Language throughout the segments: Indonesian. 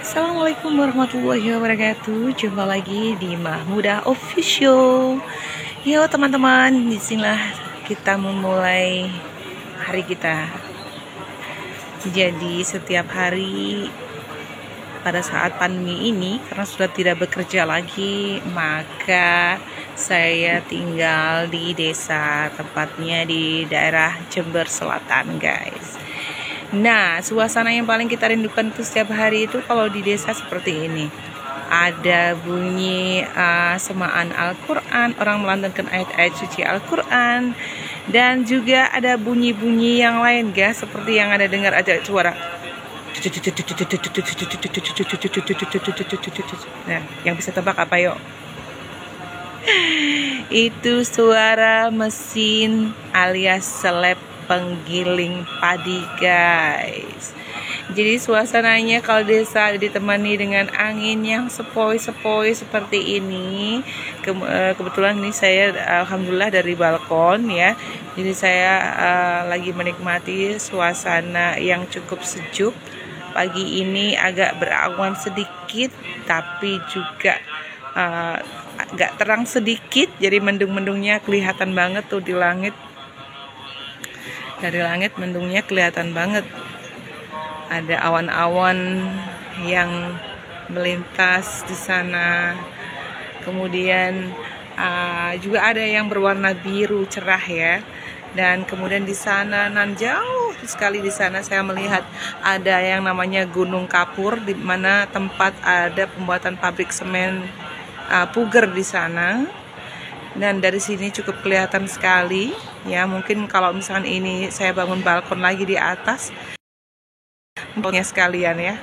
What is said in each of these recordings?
Assalamualaikum warahmatullahi wabarakatuh. Jumpa lagi di Mahmudah Official. Yo teman-teman, disinilah kita memulai hari kita. Jadi setiap hari pada saat pandemi ini, karena sudah tidak bekerja lagi, maka saya tinggal di desa, tepatnya di daerah Jember Selatan, guys. Nah, suasana yang paling kita rindukan itu setiap hari itu kalau di desa seperti ini. Ada bunyi semaan Al-Quran, orang melantunkan ayat-ayat suci Al-Quran, dan juga ada bunyi-bunyi yang lain, guys, seperti yang ada dengar aja suara. Nah, yang bisa tebak apa yuk? Itu suara mesin alias seleb penggiling padi, guys. Jadi suasananya kalau desa ditemani dengan angin yang sepoi-sepoi seperti ini. Kebetulan ini saya alhamdulillah dari balkon ya. Jadi saya lagi menikmati suasana yang cukup sejuk. Pagi ini agak berawan sedikit, tapi juga agak terang sedikit. Jadi mendung-mendungnya kelihatan banget tuh di langit. Dari langit mendungnya kelihatan banget. Ada awan-awan yang melintas di sana. Kemudian juga ada yang berwarna biru cerah ya. Dan kemudian di sana nan jauh sekali di sana saya melihat ada yang namanya Gunung Kapur, di mana tempat ada pembuatan pabrik semen Puger di sana. Dan dari sini cukup kelihatan sekali ya. Mungkin kalau misalkan ini saya bangun balkon lagi di atas, balkonnya sekalian ya.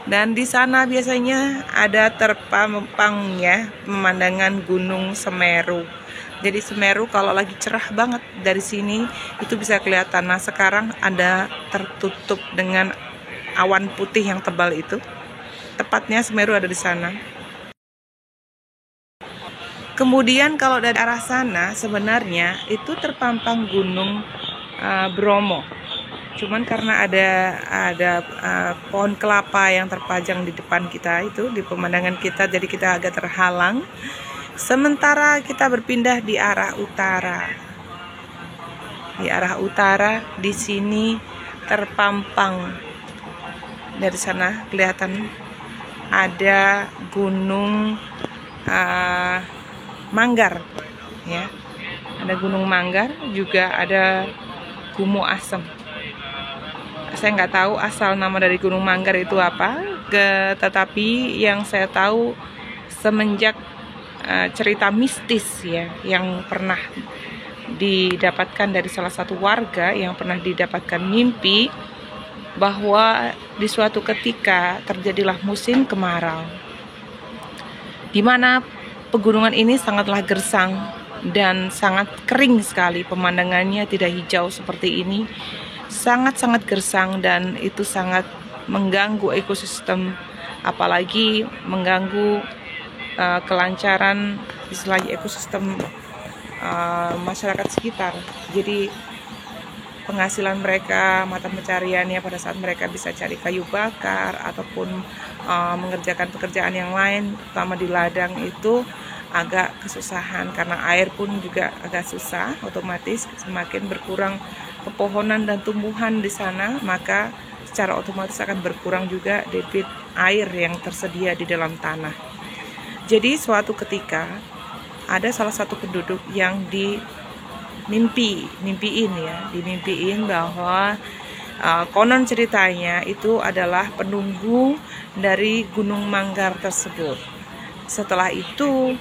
Dan di sana biasanya ada terpampang ya pemandangan Gunung Semeru. Jadi Semeru kalau lagi cerah banget dari sini itu bisa kelihatan. Nah, sekarang ada tertutup dengan awan putih yang tebal itu. Tepatnya Semeru ada di sana. Kemudian kalau dari arah sana sebenarnya itu terpampang Gunung Bromo. Cuman karena ada pohon kelapa yang terpajang di depan kita itu, di pemandangan kita, jadi kita agak terhalang. Sementara kita berpindah di arah utara. Di arah utara di sini terpampang. Dari sana kelihatan ada Gunung Manggar ya, ada Gunung Manggar, juga ada Gumo Asem. Saya nggak tahu asal nama dari Gunung Manggar itu apa, tetapi yang saya tahu semenjak cerita mistis ya yang pernah didapatkan dari salah satu warga yang pernah didapatkan mimpi bahwa di suatu ketika terjadilah musim kemarau, di mana pegunungan ini sangatlah gersang dan sangat kering sekali. Pemandangannya tidak hijau seperti ini, sangat-sangat gersang, dan itu sangat mengganggu ekosistem, apalagi mengganggu kelancaran istilahnya ekosistem masyarakat sekitar. Jadi penghasilan mereka, mata pencariannya pada saat mereka bisa cari kayu bakar ataupun mengerjakan pekerjaan yang lain, terutama di ladang, itu agak kesusahan karena air pun juga agak susah. Otomatis semakin berkurang pepohonan dan tumbuhan di sana, maka secara otomatis akan berkurang juga debit air yang tersedia di dalam tanah. Jadi suatu ketika ada salah satu penduduk yang dimimpiin bahwa konon ceritanya itu adalah penunggu dari Gunung Manggar tersebut. Setelah itu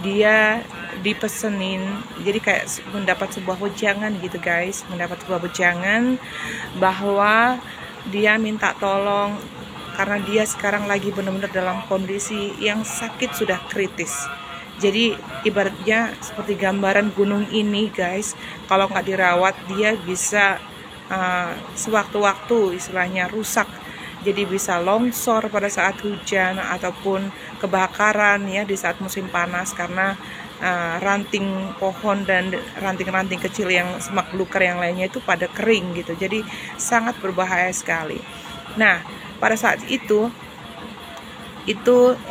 dia dipesenin, jadi kayak mendapat sebuah wejangan gitu guys, mendapat sebuah wejangan bahwa dia minta tolong karena dia sekarang lagi benar-benar dalam kondisi yang sakit sudah kritis. Jadi ibaratnya seperti gambaran gunung ini guys, kalau nggak dirawat dia bisa sewaktu-waktu istilahnya rusak. Jadi bisa longsor pada saat hujan ataupun kebakaran ya di saat musim panas, karena ranting pohon dan ranting-ranting kecil yang semak belukar yang lainnya itu pada kering gitu. Jadi sangat berbahaya sekali. Nah, pada saat itu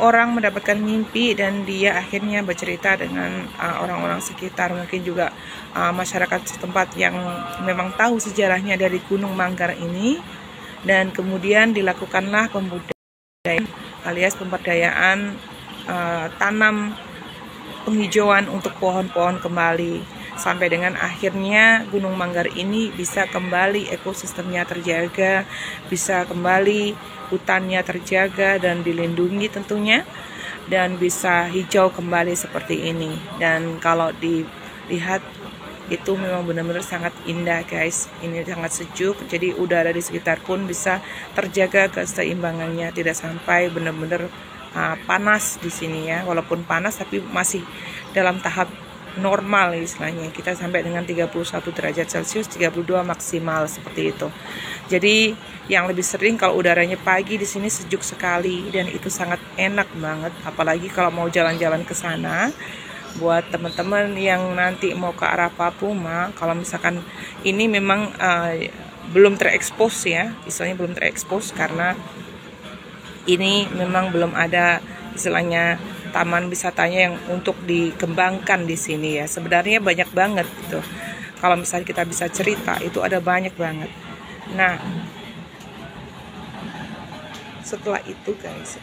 orang mendapatkan mimpi dan dia akhirnya bercerita dengan orang-orang sekitar, mungkin juga masyarakat setempat yang memang tahu sejarahnya dari Gunung Manggar ini, dan kemudian dilakukanlah pembudayaan alias pemberdayaan tanam penghijauan untuk pohon-pohon kembali, sampai dengan akhirnya Gunung Manggar ini bisa kembali ekosistemnya terjaga, bisa kembali hutannya terjaga dan dilindungi tentunya, dan bisa hijau kembali seperti ini. Dan kalau dilihat itu memang benar-benar sangat indah guys, ini sangat sejuk, jadi udara di sekitar pun bisa terjaga keseimbangannya, tidak sampai benar-benar panas di sini ya, walaupun panas tapi masih dalam tahap normal istilahnya. Kita sampai dengan 31 derajat Celcius, 32 maksimal seperti itu. Jadi yang lebih sering kalau udaranya pagi di sini sejuk sekali dan itu sangat enak banget, apalagi kalau mau jalan-jalan ke sana. Buat teman-teman yang nanti mau ke arah Papuma, kalau misalkan ini memang belum terekspos ya, istilahnya belum terekspos karena ini memang belum ada istilahnya taman wisatanya yang untuk dikembangkan di sini ya. Sebenarnya banyak banget gitu. Kalau misalnya kita bisa cerita, itu ada banyak banget. Nah, setelah itu guys,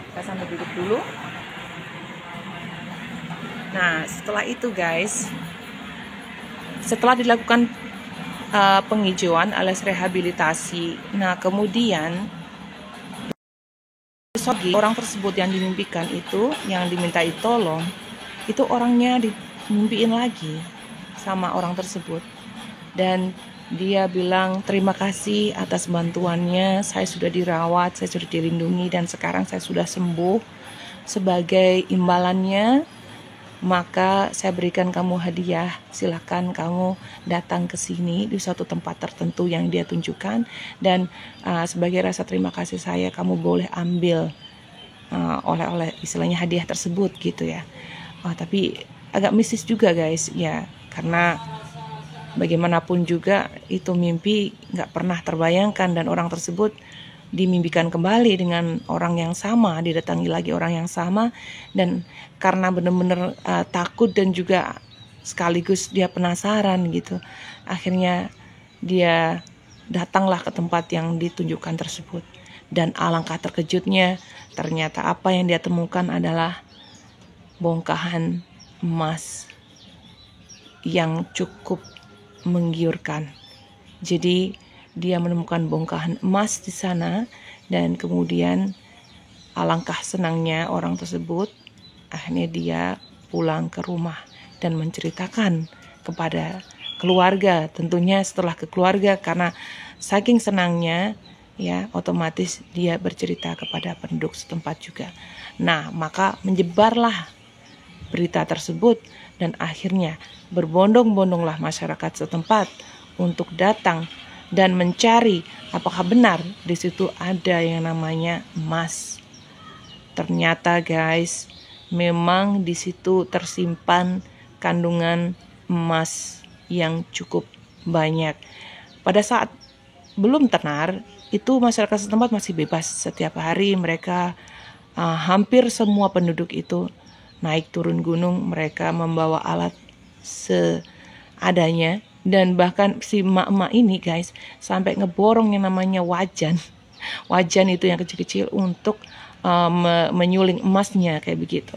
kita sambil duduk dulu. Nah, setelah itu guys, setelah dilakukan penghijauan alias rehabilitasi, nah kemudian orang tersebut yang dimimpikan itu, yang dimintai tolong, itu orangnya dimimpiin lagi sama orang tersebut, dan dia bilang terima kasih atas bantuannya, saya sudah dirawat, saya sudah dilindungi, dan sekarang saya sudah sembuh. Sebagai imbalannya, maka saya berikan kamu hadiah, silakan kamu datang ke sini di suatu tempat tertentu yang dia tunjukkan, dan sebagai rasa terima kasih saya, kamu boleh ambil oleh-oleh istilahnya hadiah tersebut gitu ya. Tapi agak mistis juga guys ya, karena bagaimanapun juga itu mimpi nggak pernah terbayangkan, dan orang tersebut dimimpikan kembali dengan orang yang sama, didatangi lagi orang yang sama, dan karena benar-benar takut dan juga sekaligus dia penasaran gitu, akhirnya dia datanglah ke tempat yang ditunjukkan tersebut, dan alangkah terkejutnya ternyata apa yang dia temukan adalah bongkahan emas yang cukup menggiurkan. Jadi dia menemukan bongkahan emas di sana, dan kemudian alangkah senangnya orang tersebut, akhirnya dia pulang ke rumah dan menceritakan kepada keluarga. Tentunya setelah ke keluarga, karena saking senangnya ya, otomatis dia bercerita kepada penduduk setempat juga. Nah, maka menyebarlah berita tersebut, dan akhirnya berbondong-bondonglah masyarakat setempat untuk datang dan mencari apakah benar di situ ada yang namanya emas. Ternyata guys, memang di situ tersimpan kandungan emas yang cukup banyak. Pada saat belum tenar, itu masyarakat setempat masih bebas. Setiap hari mereka hampir semua penduduk itu naik turun gunung, mereka membawa alat seadanya, dan bahkan si emak-emak ini guys sampai ngeborong yang namanya wajan itu yang kecil-kecil untuk menyuling emasnya kayak begitu.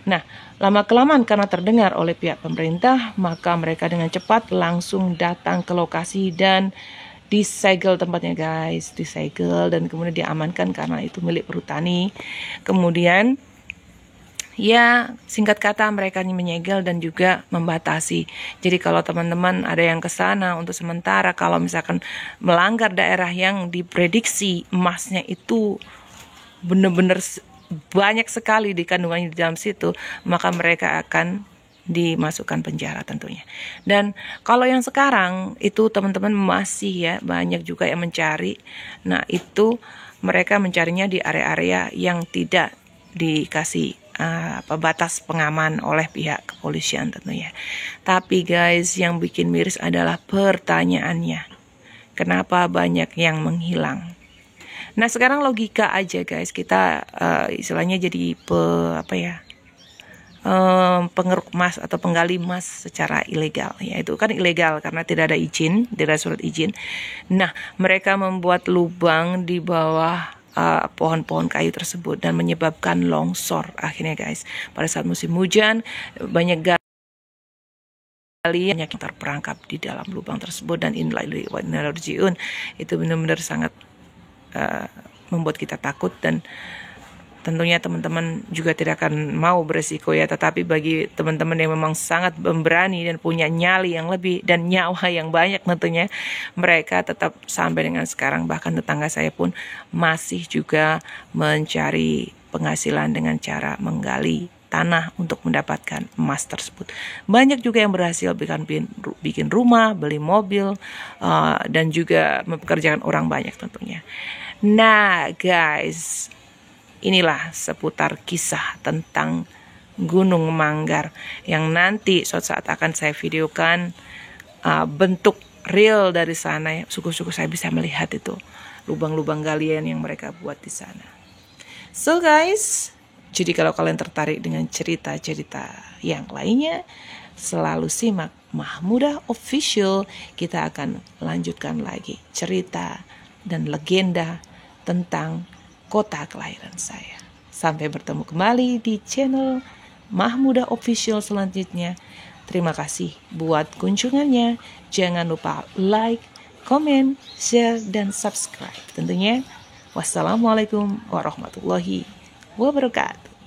Nah, lama-kelamaan karena terdengar oleh pihak pemerintah, maka mereka dengan cepat langsung datang ke lokasi dan disegel tempatnya guys, disegel dan kemudian diamankan karena itu milik perhutani. Kemudian ya, singkat kata mereka menyegel dan juga membatasi. Jadi kalau teman-teman ada yang ke sana untuk sementara, kalau misalkan melanggar daerah yang diprediksi emasnya itu benar-benar banyak sekali di kandungannya di dalam situ, maka mereka akan dimasukkan penjara tentunya. Dan kalau yang sekarang itu teman-teman masih ya banyak juga yang mencari. Nah, itu mereka mencarinya di area-area yang tidak dikasih batas pengaman oleh pihak kepolisian tentunya. Tapi guys, yang bikin miris adalah pertanyaannya. Kenapa banyak yang menghilang? Nah, sekarang logika aja guys, kita istilahnya jadi pengeruk emas atau penggali emas secara ilegal. Ya, itu kan ilegal karena tidak ada izin, tidak ada surat izin. Nah, mereka membuat lubang di bawah pohon-pohon kayu tersebut dan menyebabkan longsor akhirnya guys. Pada saat musim hujan, banyak yang terperangkap di dalam lubang tersebut, dan itu benar-benar sangat membuat kita takut, dan tentunya teman-teman juga tidak akan mau beresiko ya. Tetapi bagi teman-teman yang memang sangat memberani dan punya nyali yang lebih dan nyawa yang banyak tentunya, mereka tetap sampai dengan sekarang, bahkan tetangga saya pun masih juga mencari penghasilan dengan cara menggali tanah untuk mendapatkan emas tersebut. Banyak juga yang berhasil bikin rumah, beli mobil, dan juga mempekerjakan orang banyak tentunya. Nah guys, inilah seputar kisah tentang Gunung Manggar yang nanti suatu saat akan saya videokan bentuk real dari sana. Syukur-syukur saya bisa melihat itu lubang-lubang galian yang mereka buat di sana. So guys, jadi kalau kalian tertarik dengan cerita-cerita yang lainnya, selalu simak Mahmudah Official. Kita akan lanjutkan lagi cerita dan legenda tentang kota kelahiran saya. Sampai bertemu kembali di channel Mahmudah Official selanjutnya. Terima kasih buat kunjungannya. Jangan lupa like, komen, share, dan subscribe tentunya. Wassalamualaikum warahmatullahi wabarakatuh.